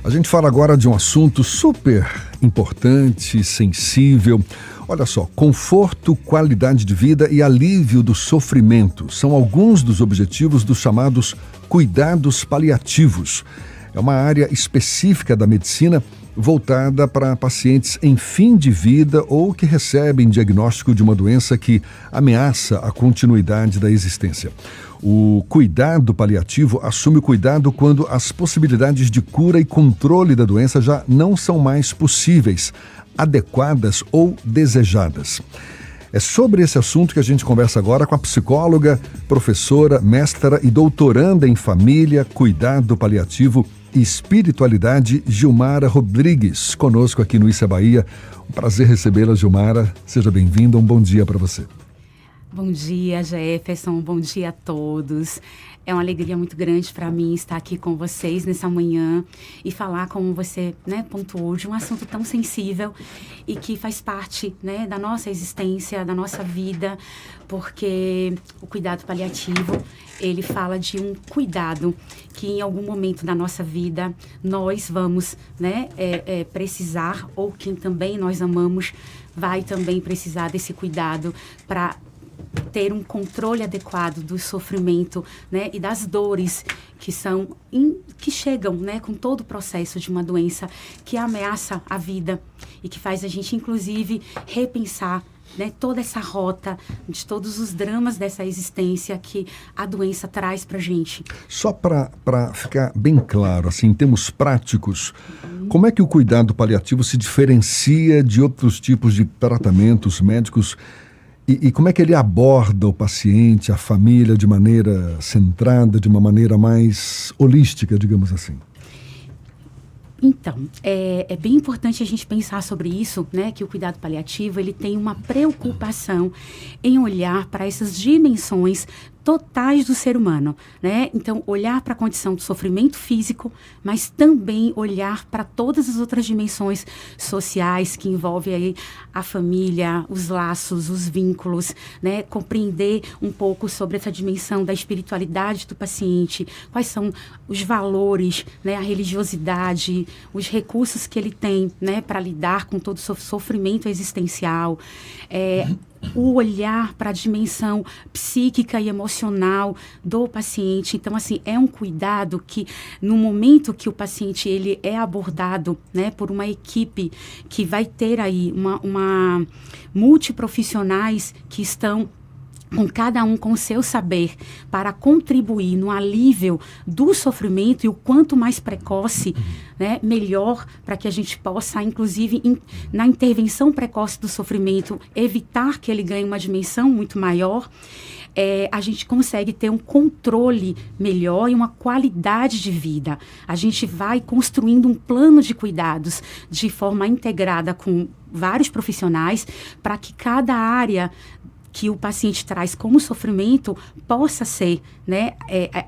A gente fala agora de um assunto super importante, sensível. Olha só, conforto, qualidade de vida e alívio do sofrimento são alguns dos objetivos dos chamados cuidados paliativos. É uma área específica da medicina voltada para pacientes em fim de vida ou que recebem diagnóstico de uma doença que ameaça a continuidade da existência. O cuidado paliativo assume o cuidado quando as possibilidades de cura e controle da doença já não são mais possíveis, adequadas ou desejadas. É sobre esse assunto que a gente conversa agora com a psicóloga, professora, mestra e doutoranda em família, cuidado paliativo e espiritualidade, Gilmara Rodrigues, conosco aqui no Issa Bahia. Um prazer recebê-la, Gilmara. Seja bem-vinda, um bom dia para você. Bom dia, Jefferson. Bom dia a todos. É uma alegria muito grande para mim estar aqui com vocês nessa manhã e falar, como você pontuou, de um assunto tão sensível e que faz parte da nossa existência, da nossa vida, porque o cuidado paliativo, ele fala de um cuidado que em algum momento da nossa vida nós vamos precisar, ou quem também nós amamos vai também precisar desse cuidado para ter um controle adequado do sofrimento, e das dores que chegam, com todo o processo de uma doença que ameaça a vida e que faz a gente, inclusive, repensar toda essa rota de todos os dramas dessa existência que a doença traz para a gente. Só para ficar bem claro, assim, em termos práticos, como é que o cuidado paliativo se diferencia de outros tipos de tratamentos médicos? E como é que ele aborda o paciente, a família, de maneira centrada, de uma maneira mais holística, digamos assim? Então, é bem importante a gente pensar sobre isso, que o cuidado paliativo, ele tem uma preocupação em olhar para essas dimensões totais do ser humano, Então, olhar para a condição do sofrimento físico, mas também olhar para todas as outras dimensões sociais que envolvem aí a família, os laços, os vínculos, Compreender um pouco sobre essa dimensão da espiritualidade do paciente, quais são os valores, a religiosidade, os recursos que ele tem, para lidar com todo o sofrimento existencial, o olhar para a dimensão psíquica e emocional do paciente. Então, assim, é um cuidado que, no momento que o paciente ele é abordado, por uma equipe que vai ter aí uma multiprofissionais que estão com cada um com o seu saber para contribuir no alívio do sofrimento, e o quanto mais precoce, melhor, para que a gente possa, inclusive, na intervenção precoce do sofrimento, evitar que ele ganhe uma dimensão muito maior. A gente consegue ter um controle melhor e uma qualidade de vida. A gente vai construindo um plano de cuidados de forma integrada com vários profissionais para que cada área que o paciente traz como sofrimento possa ser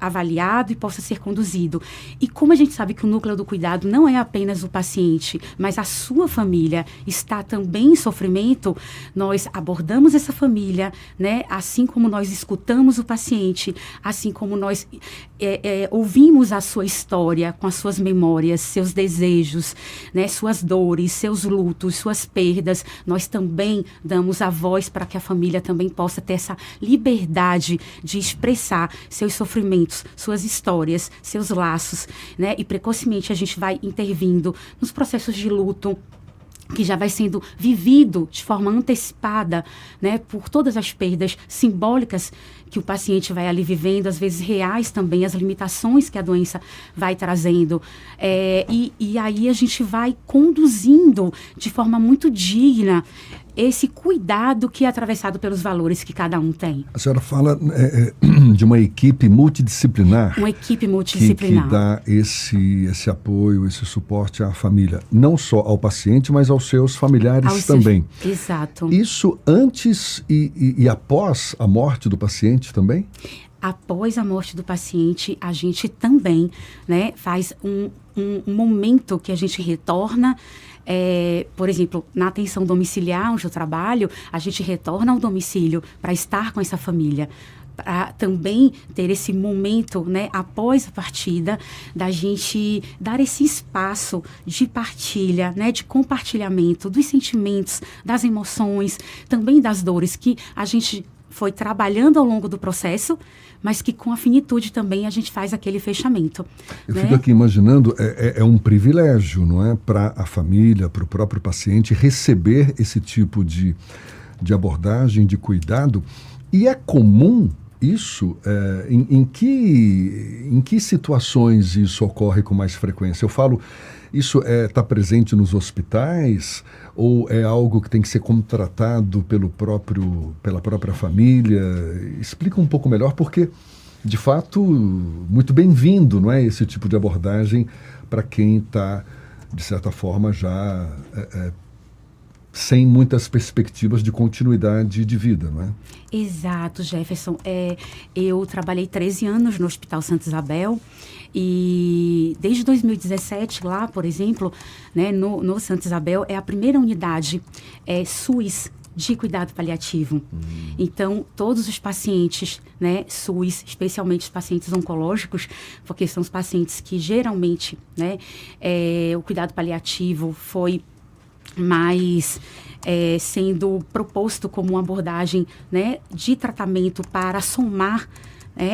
avaliado e possa ser conduzido. E como a gente sabe que o núcleo do cuidado não é apenas o paciente, mas a sua família está também em sofrimento, nós abordamos essa família, assim como nós escutamos o paciente, assim como nós ouvimos a sua história com as suas memórias, seus desejos, suas dores, seus lutos, suas perdas, nós também damos a voz para que a família também possa ter essa liberdade de expressar seus sofrimentos, suas histórias, seus laços, E precocemente a gente vai intervindo nos processos de luto, que já vai sendo vivido de forma antecipada, por todas as perdas simbólicas que o paciente vai ali vivendo, às vezes reais também, as limitações que a doença vai trazendo. E aí a gente vai conduzindo de forma muito digna esse cuidado que é atravessado pelos valores que cada um tem. A senhora fala de uma equipe multidisciplinar. Uma equipe multidisciplinar. Que dá esse apoio, esse suporte à família. Não só ao paciente, mas aos seus familiares também. Exato. Isso antes e após a morte do paciente também? Após a morte do paciente, a gente também faz um momento que a gente retorna. Por exemplo, na atenção domiciliar, onde eu trabalho, a gente retorna ao domicílio para estar com essa família. para também ter esse momento, né, após a partida, da gente dar esse espaço de partilha, né, de compartilhamento dos sentimentos, das emoções, também das dores que a gente foi trabalhando ao longo do processo, mas que com a finitude também a gente faz aquele fechamento. Eu né? fico aqui imaginando, é um privilégio, não é, para a família, para o próprio paciente, receber esse tipo de abordagem, de cuidado. E é comum isso? Em que situações isso ocorre com mais frequência? Eu falo, isso está presente nos hospitais ou é algo que tem que ser contratado pela própria família? Explica um pouco melhor, porque, de fato, muito bem-vindo, não é, esse tipo de abordagem para quem está, de certa forma, já sem muitas perspectivas de continuidade de vida, não é? Exato, Jefferson. Eu trabalhei 13 anos no Hospital Santa Isabel e desde 2017 lá, por exemplo, né, no Santa Isabel, é a primeira unidade SUS de cuidado paliativo. Então, todos os pacientes, né, SUS, especialmente os pacientes oncológicos, porque são os pacientes que geralmente, né, o cuidado paliativo foi mais sendo proposto como uma abordagem, né, de tratamento para somar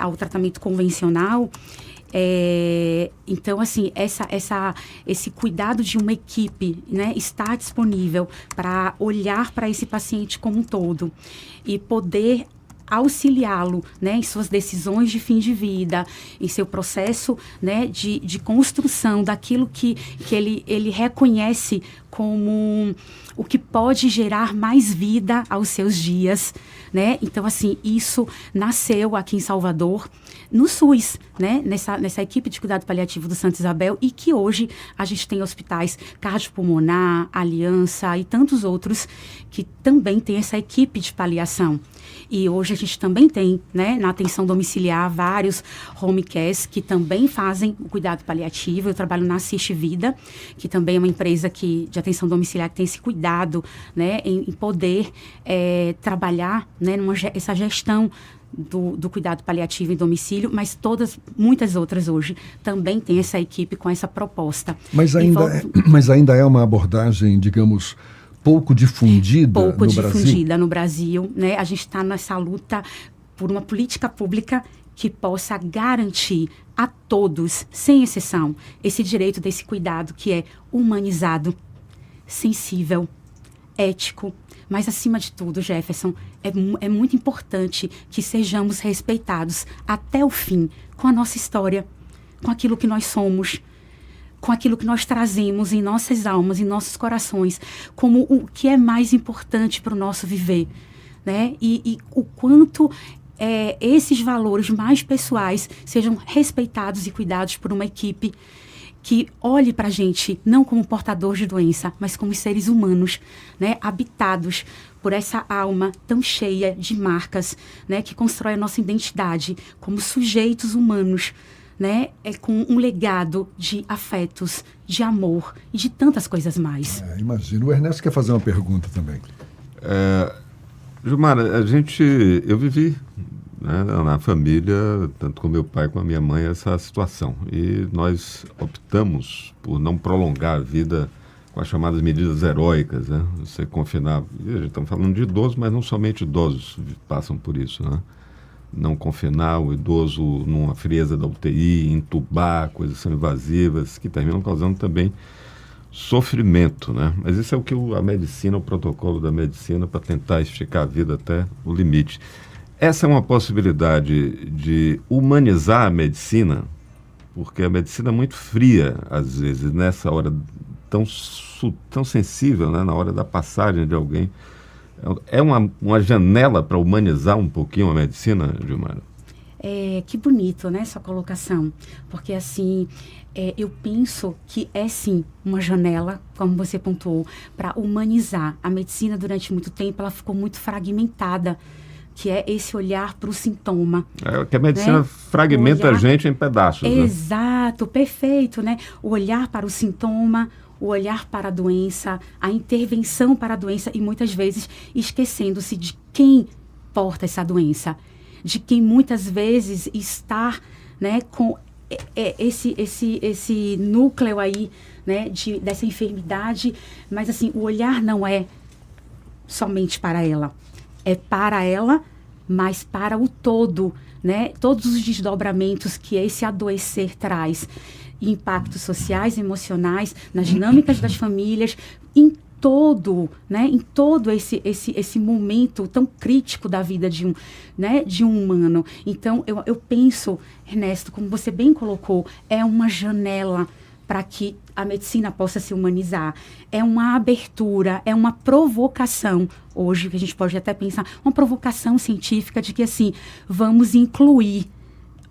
ao tratamento convencional. Então, assim, esse cuidado de uma equipe, né, está disponível para olhar para esse paciente como um todo e poder auxiliá-lo, né, em suas decisões de fim de vida, em seu processo, né, de construção daquilo que ele reconhece como o que pode gerar mais vida aos seus dias, né? Então, assim, isso nasceu aqui em Salvador, no SUS, né? Nessa equipe de cuidado paliativo do Santa Isabel, e que hoje a gente tem hospitais Cardiopulmonar, Aliança e tantos outros que também tem essa equipe de paliação. E hoje a gente também tem, né, na atenção domiciliar, vários home cares que também fazem o cuidado paliativo. Eu trabalho na Assiste Vida, que também é uma empresa de atenção domiciliar que tem esse cuidado, né, em poder trabalhar, né, essa gestão do cuidado paliativo em domicílio, mas muitas outras hoje também têm essa equipe com essa proposta. Mas ainda é uma abordagem, digamos, pouco difundida no Brasil? Pouco difundida no Brasil, né? A gente está nessa luta por uma política pública que possa garantir a todos, sem exceção, esse direito desse cuidado que é humanizado, sensível, ético, mas, acima de tudo, Jefferson, é muito importante que sejamos respeitados até o fim com a nossa história, com aquilo que nós somos, com aquilo que nós trazemos em nossas almas, em nossos corações, como o que é mais importante para o nosso viver, né? E o quanto esses valores mais pessoais sejam respeitados e cuidados por uma equipe que olhe para a gente não como portador de doença, mas como seres humanos, né, habitados por essa alma tão cheia de marcas, né, que constrói a nossa identidade como sujeitos humanos, né, com um legado de afetos, de amor e de tantas coisas mais. Imagino. O Ernesto quer fazer uma pergunta também. Gilmara, eu vivi, né, na família, tanto com meu pai como a minha mãe, essa situação. E nós optamos por não prolongar a vida com as chamadas medidas heróicas, né? Você confinar, estamos falando de idosos, mas não somente idosos passam por isso, né? Não confinar o idoso numa frieza da UTI, entubar, coisas são invasivas, que terminam causando também sofrimento, né? Mas isso é o que a medicina, o protocolo da medicina, para tentar esticar a vida até o limite. Essa é uma possibilidade de humanizar a medicina, porque a medicina é muito fria, às vezes, nessa hora tão sensível, né? Na hora da passagem de alguém. É uma janela para humanizar um pouquinho a medicina, Gilmara? Que bonito, né, sua colocação. Porque, assim, eu penso que é, sim, uma janela, como você pontuou, para humanizar. A medicina, durante muito tempo, ela ficou muito fragmentada, que é esse olhar para o sintoma. Que a medicina, né, fragmenta a gente em pedaços. Exato, né? Perfeito, né? O olhar para o sintoma, o olhar para a doença, a intervenção para a doença e muitas vezes esquecendo-se de quem porta essa doença. de quem muitas vezes está, né, com esse núcleo aí, né, dessa enfermidade, mas assim, o olhar não é somente para ela, é para ela, mas para o todo, né, todos os desdobramentos que esse adoecer traz, impactos sociais, emocionais, nas dinâmicas das famílias, em todo esse momento tão crítico da vida de um humano. Então, eu penso, Ernesto, como você bem colocou, é uma janela para que a medicina possa se humanizar. É uma abertura, é uma provocação, hoje, que a gente pode até pensar, uma provocação científica de que, assim, vamos incluir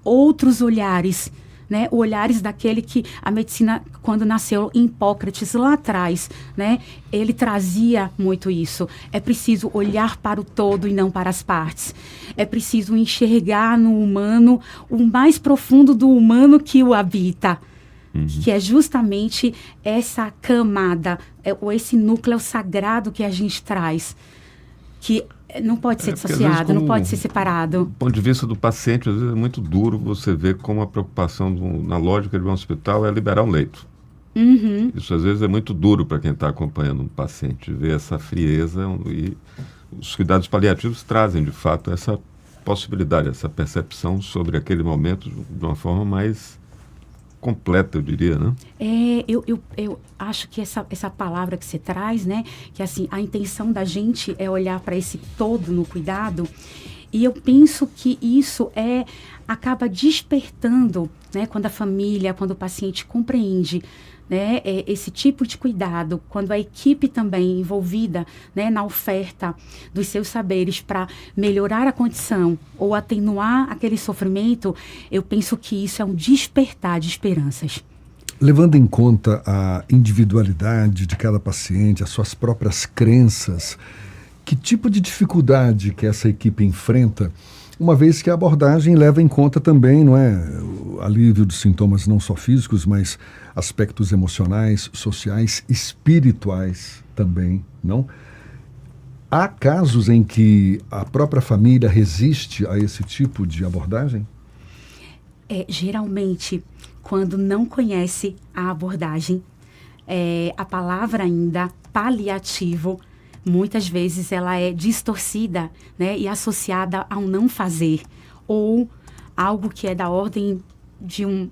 outros olhares, né, olhares daquele que a medicina, quando nasceu em Hipócrates lá atrás, né, ele trazia muito isso. É preciso olhar para o todo e não para as partes. É preciso enxergar no humano o mais profundo do humano que o habita, que é justamente essa camada, ou esse núcleo sagrado que a gente traz, que não pode ser dissociado, não pode ser separado. Do ponto de vista do paciente, às vezes é muito duro você ver como a preocupação na lógica de um hospital é liberar um leito. Isso às vezes é muito duro para quem está acompanhando um paciente, ver essa frieza, e os cuidados paliativos trazem de fato essa possibilidade, essa percepção sobre aquele momento de uma forma mais completa, eu diria, né? Eu acho que essa palavra que você traz, né, que assim, a intenção da gente é olhar para esse todo no cuidado, e eu penso que isso acaba despertando, né, quando a família, quando o paciente compreende, né, esse tipo de cuidado, quando a equipe também envolvida, né, na oferta dos seus saberes para melhorar a condição ou atenuar aquele sofrimento, eu penso que isso é um despertar de esperanças. Levando em conta a individualidade de cada paciente, as suas próprias crenças, que tipo de dificuldade que essa equipe enfrenta, uma vez que a abordagem leva em conta também, não é, o alívio dos sintomas não só físicos, mas aspectos emocionais, sociais, espirituais também, não? Há casos em que a própria família resiste a esse tipo de abordagem? Geralmente, quando não conhece a abordagem, a palavra ainda paliativo, muitas vezes ela é distorcida, né, e associada a um não fazer, ou algo que é da ordem de um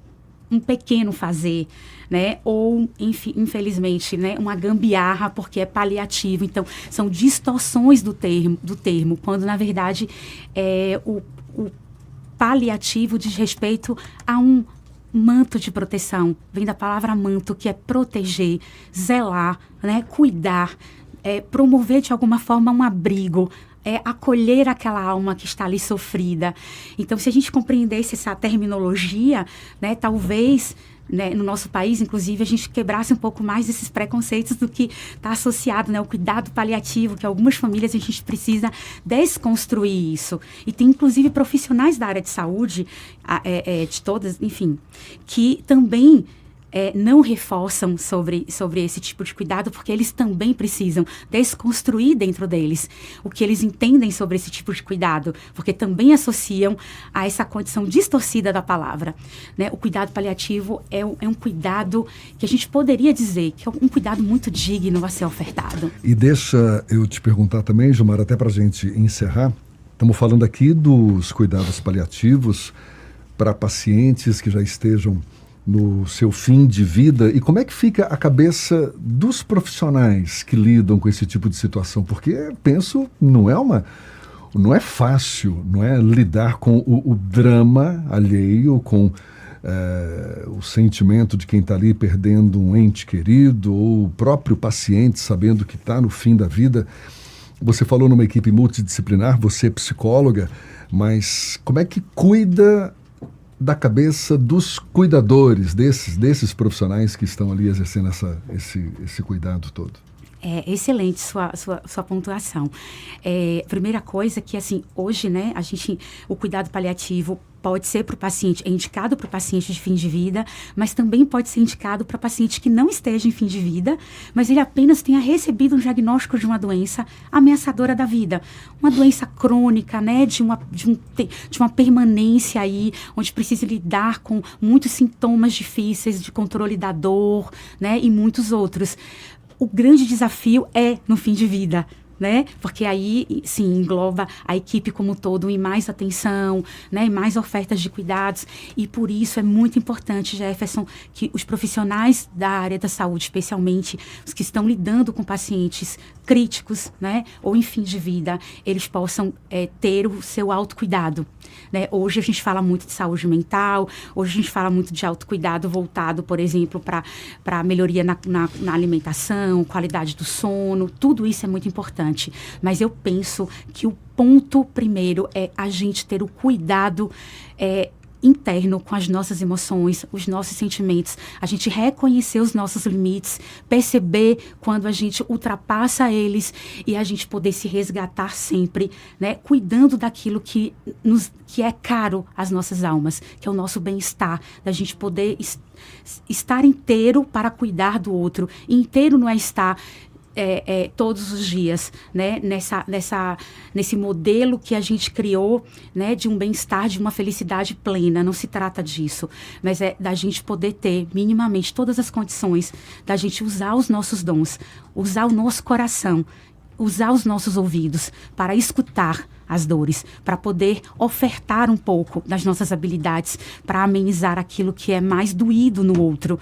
pequeno fazer, né, ou, infelizmente, né, uma gambiarra, porque é paliativo. Então, são distorções do termo, quando, na verdade, o paliativo diz respeito a um manto de proteção. Vem da palavra manto, que é proteger, zelar, né, cuidar, promover de alguma forma um abrigo, acolher aquela alma que está ali sofrida. Então, se a gente compreendesse essa terminologia, né, talvez, né, no nosso país, inclusive, a gente quebrasse um pouco mais esses preconceitos do que está associado, né, o cuidado paliativo, que algumas famílias a gente precisa desconstruir isso. E tem, inclusive, profissionais da área de saúde, de todas, enfim, que também não reforçam sobre esse tipo de cuidado, porque eles também precisam desconstruir dentro deles o que eles entendem sobre esse tipo de cuidado, porque também associam a essa condição distorcida da palavra, né? O cuidado paliativo é um cuidado que a gente poderia dizer que é um cuidado muito digno a ser ofertado. E deixa eu te perguntar também, Gilmar, até para a gente encerrar, estamos falando aqui dos cuidados paliativos para pacientes que já estejam no seu fim de vida, e como é que fica a cabeça dos profissionais que lidam com esse tipo de situação? Porque, penso, não é fácil, não é, lidar com o drama alheio, com o sentimento de quem está ali perdendo um ente querido, ou o próprio paciente sabendo que está no fim da vida. Você falou numa equipe multidisciplinar, você é psicóloga, mas como é que cuida da cabeça dos cuidadores, desses profissionais que estão ali exercendo esse cuidado todo? Excelente sua pontuação. Primeira coisa que, assim, hoje, né, o cuidado paliativo pode ser para o paciente, é indicado para o paciente de fim de vida, mas também pode ser indicado para paciente que não esteja em fim de vida, mas ele apenas tenha recebido um diagnóstico de uma doença ameaçadora da vida. Uma doença crônica, né, de uma permanência aí, onde precisa lidar com muitos sintomas difíceis de controle da dor, né, e muitos outros. O grande desafio é no fim de vida, né? Porque aí, sim, engloba a equipe como um todo em mais atenção, né? Em mais ofertas de cuidados. E por isso é muito importante, Jefferson, que os profissionais da área da saúde, especialmente os que estão lidando com pacientes críticos, né? Ou em fim de vida, eles possam ter o seu autocuidado, né? Hoje a gente fala muito de saúde mental, hoje a gente fala muito de autocuidado voltado, por exemplo, para melhoria na alimentação, qualidade do sono, tudo isso é muito importante. Mas eu penso que o ponto primeiro é a gente ter o cuidado interno com as nossas emoções, os nossos sentimentos, a gente reconhecer os nossos limites, perceber quando a gente ultrapassa eles e a gente poder se resgatar sempre, né, cuidando daquilo que é caro às nossas almas, que é o nosso bem-estar, da gente poder estar inteiro para cuidar do outro. E inteiro não é estar todos os dias, né, nesse modelo que a gente criou, né, de um bem-estar, de uma felicidade plena. Não se trata disso, mas é da gente poder ter minimamente todas as condições da gente usar os nossos dons, usar o nosso coração, usar os nossos ouvidos para escutar as dores, para poder ofertar um pouco das nossas habilidades para amenizar aquilo que é mais doído no outro.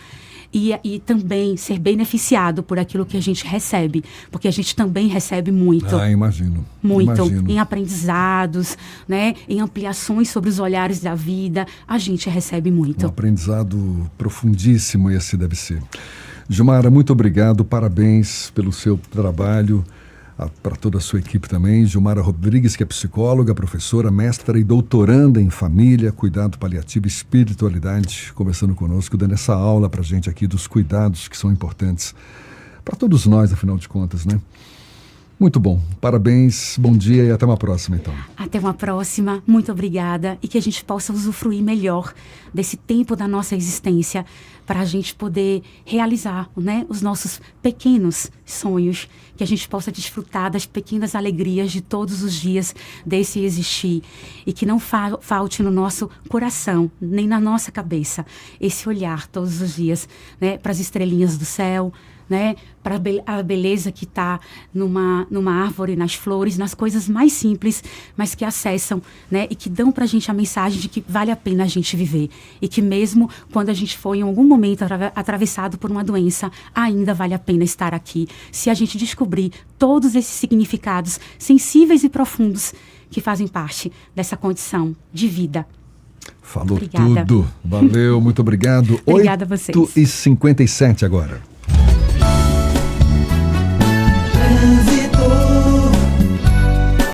E também ser beneficiado por aquilo que a gente recebe, porque a gente também recebe muito. Imagino. Muito. Imagino. Em aprendizados, né? Em ampliações sobre os olhares da vida, a gente recebe muito. Um aprendizado profundíssimo esse deve ser. Gilmara, muito obrigado, parabéns pelo seu trabalho, para toda a sua equipe também. Gilmara Rodrigues, que é psicóloga, professora, mestra e doutoranda em família, cuidado paliativo e espiritualidade, conversando conosco, dando essa aula para a gente aqui dos cuidados que são importantes para todos nós, afinal de contas, né? Muito bom, parabéns, bom dia e até uma próxima, então. Até uma próxima, muito obrigada, e que a gente possa usufruir melhor desse tempo da nossa existência para a gente poder realizar, né, os nossos pequenos sonhos, que a gente possa desfrutar das pequenas alegrias de todos os dias desse existir e que não falte no nosso coração, nem na nossa cabeça, esse olhar todos os dias, né, para as estrelinhas do céu, né, para a beleza que está numa árvore, nas flores, nas coisas mais simples, mas que acessam, né, e que dão para a gente a mensagem de que vale a pena a gente viver. E que mesmo quando a gente for em algum momento atravessado por uma doença, ainda vale a pena estar aqui. Se a gente descobrir todos esses significados sensíveis e profundos que fazem parte dessa condição de vida. Falou Obrigada. tudo. Valeu, muito obrigado. Obrigada a vocês. 8h57 agora.